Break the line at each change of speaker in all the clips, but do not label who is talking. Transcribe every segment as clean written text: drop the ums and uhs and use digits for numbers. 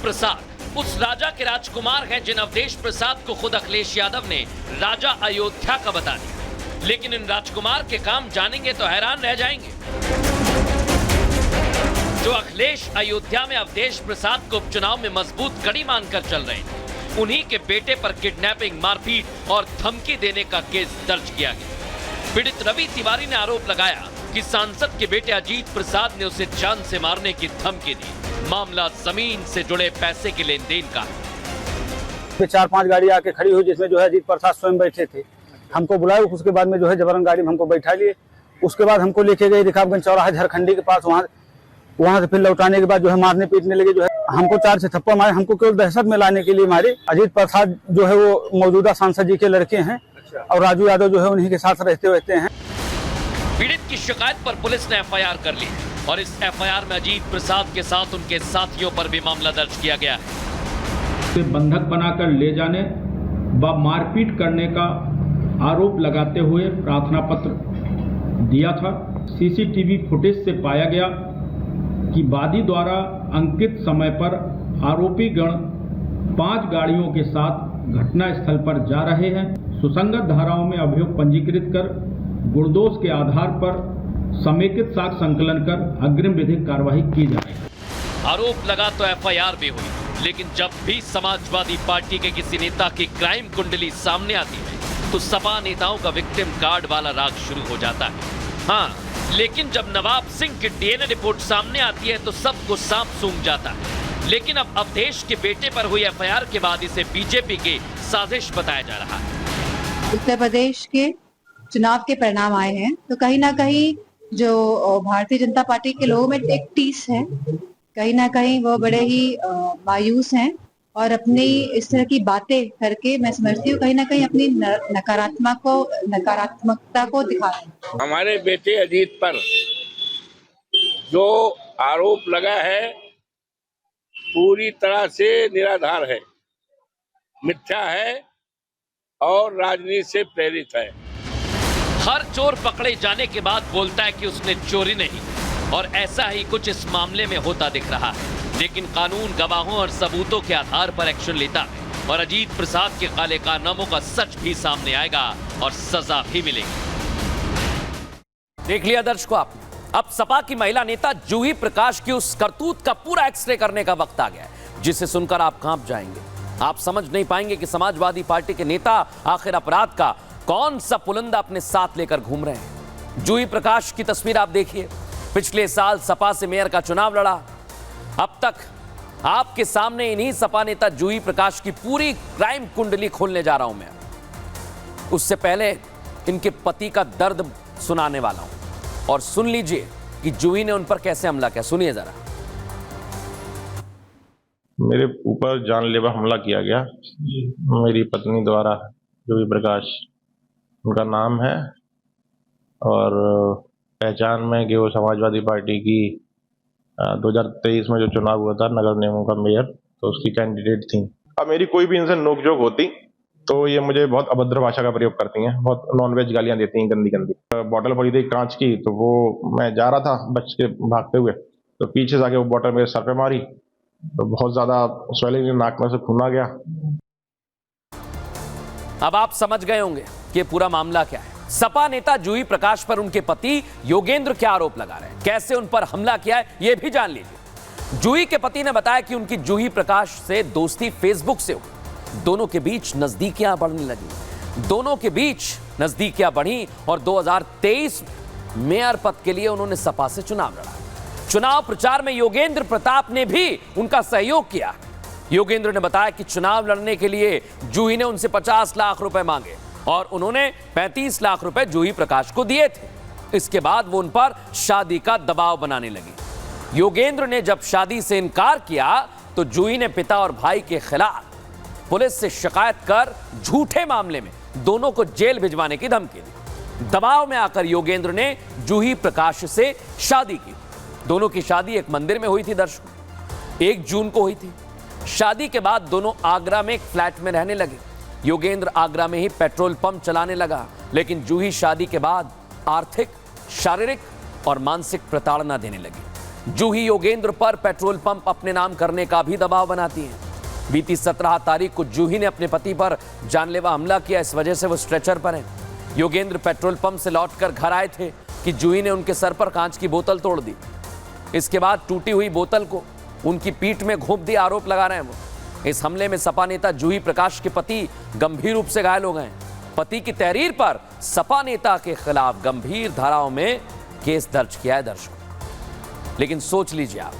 प्रसाद उस राजा के राजकुमार हैं जिन अवधेश प्रसाद को खुद अखिलेश यादव ने राजा अयोध्या का बता दिया। लेकिन इन राजकुमार के काम जानेंगे तो हैरान रह जाएंगे। जो अखिलेश अयोध्या में अवधेश प्रसाद को उपचुनाव में मजबूत कड़ी मानकर चल रहे हैं, उन्हीं के बेटे पर किडनैपिंग, मारपीट और धमकी देने का केस दर्ज किया गया। पीड़ित रवि तिवारी ने आरोप लगाया कि सांसद के बेटे अजीत प्रसाद ने उसे जान से मारने की धमकी दी। मामला जमीन से जुड़े पैसे के लेन देन का है।
4-5 गाड़ी आके खड़ी हुई जिसमें जो है अजीत प्रसाद स्वयं बैठे थे। हमको बुलाया, उसके बाद में जो है जबरन गाड़ी में हमको बैठा लिए। उसके बाद हमको लेके गए रकाबगंज चौराहा झारखंडी के पास। वहाँ से फिर लौटाने के बाद जो है मारने पीटने लगे। जो है हमको 4 से थप्पड़ मारे, हमको केवल दहशत में लाने के लिए मारे। अजीत प्रसाद जो है वो मौजूदा सांसद जी के लड़के हैं और राजू यादव जो है उन्हीं के साथ रहते हैं।
पीड़ित की शिकायत पर पुलिस ने एफआईआर कर ली और इस एफआईआर में अजीत प्रसाद के साथ उनके साथियों पर भी मामला दर्ज किया गया है।
बंधक बनाकर ले जाने व मारपीट करने का आरोप लगाते हुए प्रार्थना पत्र दिया था। सीसीटीवी फुटेज से पाया गया कि वादी द्वारा अंकित समय पर आरोपी गण 5 गाड़ियों के साथ घटना स्थल पर जा रहे हैं। सुसंगत धाराओं में अभियोग पंजीकृत कर गुणदोष के आधार पर समेकित साक्ष्य संकलन कर अग्रिम विधिक कार्रवाई की जाएगी।
आरोप लगा तो एफआईआर भी हुई, लेकिन जब भी समाजवादी पार्टी के किसी नेता की क्राइम कुंडली सामने आती है तो सपा नेताओं का विक्टिम कार्ड वाला राग शुरू हो जाता है। हाँ, लेकिन जब नवाब सिंह की डीएनए रिपोर्ट सामने आती है तो सबको सांप सूंघ जाता है। लेकिन अब अवधेश के बेटे पर हुई एफआईआर के बाद इसे बीजेपी की साजिश बताया जा रहा है।
उत्तर प्रदेश के चुनाव के परिणाम आए हैं तो कहीं ना कहीं जो भारतीय जनता पार्टी के लोगों में एक टीस है, कहीं ना कहीं वो बड़े ही मायूस हैं और अपनी इस तरह की बातें करके मैं समझती हूँ कहीं ना कहीं अपनी नकारात्मकता को दिखा रहे हैं।
हमारे बेटे अजीत पर जो आरोप लगा है पूरी तरह से निराधार है, मिथ्या है और राजनीति से प्रेरित है।
हर चोर पकड़े जाने के बाद बोलता है कि उसने चोरी नहीं, और ऐसा ही कुछ इस मामले में होता दिख रहा है। लेकिन कानून गवाहों और सबूतों के आधार पर एक्शन लेता है और अजीत प्रसाद के काले कारनामों का सच भी सामने आएगा और सजा भी मिलेगी। देख लिया दर्शकों आपने, अब सपा की महिला नेता जूही प्रकाश की उस करतूत का पूरा एक्सरे करने का वक्त आ गया है, जिसे सुनकर आप कांप जाएंगे। आप समझ नहीं पाएंगे कि समाजवादी पार्टी के नेता आखिर अपराध का कौन सा पुलंदा अपने साथ लेकर घूम रहे हैं। जूही प्रकाश की तस्वीर आप देखिए। पिछले साल सपा से मेयर का चुनाव लड़ा। अब तक आपके सामने इन्हीं सपा नेता जूही प्रकाश की पूरी क्राइम कुंडली खोलने जा रहा हूं मैं। उससे पहले इनके पति का दर्द सुनाने वाला हूं और सुन लीजिए कि जूही ने उन पर कैसे हमला किया। सुनिए जरा।
मेरे ऊपर जानलेवा हमला किया गया मेरी पत्नी द्वारा, जूही प्रकाश उनका नाम है, और पहचान में कि वो समाजवादी पार्टी की 2023 में जो चुनाव हुआ था नगर निगम का मेयर, तो उसकी कैंडिडेट थी। अब मेरी कोई भी इनसे नोकझोंक होती तो ये मुझे बहुत अभद्र भाषा का प्रयोग करती हैं, बहुत नॉनवेज गालियां देती हैं, गंदी गंदी। बॉटल पड़ी थी कांच की, तो वो मैं जा रहा था बच के भागते हुए, तो पीछे से आके वो बॉटल मेरे सर पे मारी, तो बहुत ज्यादा स्वेलिंग, नाक में से खून आ गया।
अब आप समझ गए होंगे कि पूरा मामला क्या है। सपा नेता जूही प्रकाश पर उनके पति योगेंद्र क्या आरोप लगा रहे हैं, कैसे उन पर हमला किया है, यह भी जान लीजिए। जूही के पति ने बताया कि उनकी जूही प्रकाश से दोस्ती फेसबुक से हुई। दोनों के बीच नजदीकियां बढ़ने लगी। दोनों के बीच नजदीकियां बढ़ी और 2023 मेयर पद के लिए उन्होंने सपा से चुनाव लड़ा। चुनाव प्रचार में योगेंद्र प्रताप ने भी उनका सहयोग किया। योगेंद्र ने बताया कि चुनाव लड़ने के लिए जूही ने उनसे 50 लाख रुपए मांगे और उन्होंने 35 लाख रुपए जूही प्रकाश को दिए थे। इसके बाद वो उन पर शादी का दबाव बनाने लगी। योगेंद्र ने जब शादी से इनकार किया तो जूही ने पिता और भाई के खिलाफ पुलिस से शिकायत कर झूठे मामले में दोनों को जेल भिजवाने की धमकी दी। दबाव में आकर योगेंद्र ने जूही प्रकाश से शादी की। दोनों की शादी एक मंदिर में हुई थी दर्शकों, 1 जून को हुई थी। शादी के बाद दोनों आगरा में एक फ्लैट में रहने लगे। योगेंद्र आगरा में ही पेट्रोल पंप चलाने लगा, लेकिन जूही शादी के बाद आर्थिक, शारीरिक और मानसिक प्रताड़ना देने लगी। जूही योगेंद्र पर पेट्रोल पंप अपने नाम करने का भी दबाव बनाती हैं। बीती 17 तारीख को जूही ने अपने पति पर जानलेवा हमला किया, इस वजह से वो स्ट्रेचर पर हैं। योगेंद्र पेट्रोल पंप से लौटकर घर आए थे कि जूही ने उनके सर पर कांच की बोतल तोड़ दी। इसके बाद टूटी हुई बोतल को उनकी पीठ में घोंप दिया, आरोप लगा रहे हैं वो। इस हमले में सपा नेता जूही प्रकाश के पति गंभीर रूप से घायल हो गए। पति की तहरीर पर सपा नेता के खिलाफ गंभीर धाराओं में केस दर्ज किया है दर्शकों। लेकिन सोच लीजिए आप,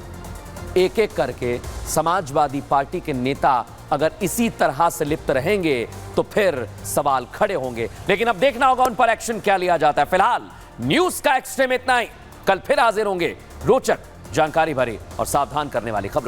एक एक करके समाजवादी पार्टी के नेता अगर इसी तरह से लिप्त रहेंगे तो फिर सवाल खड़े होंगे। लेकिन अब देखना होगा उन पर एक्शन क्या लिया जाता है। फिलहाल न्यूज का एक्स्ट्रे में इतना ही। कल फिर हाजिर होंगे रोचक, जानकारी भरी और सावधान करने वाली खबरों।